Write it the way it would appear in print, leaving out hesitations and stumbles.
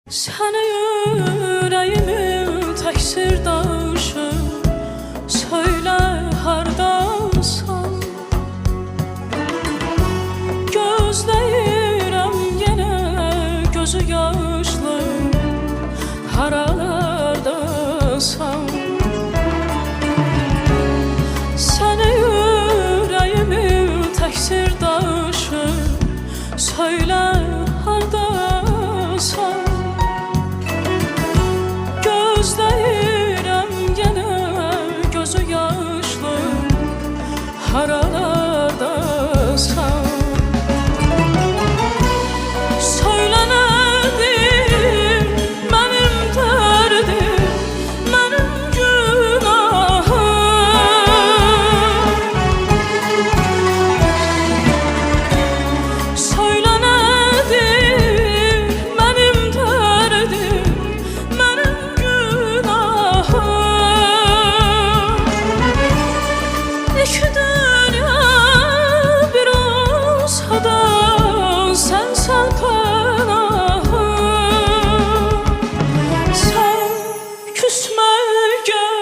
Səni ürəyimin tək sirdaşı, söylə hardasan? Gözləyirəm yenə gözü yaşlı, haralardasan? Səni ürəyimin tək sirdaşı, söylə hardasan? Gözləyirəm yenə gözü yaşlı, haralardasan? Söylə nədir mənim dərdim, mənim günahım? Söylə nədir mənim dərdim, mənim İki dünya bir olsa da sensen pənahım. Sen küsme gel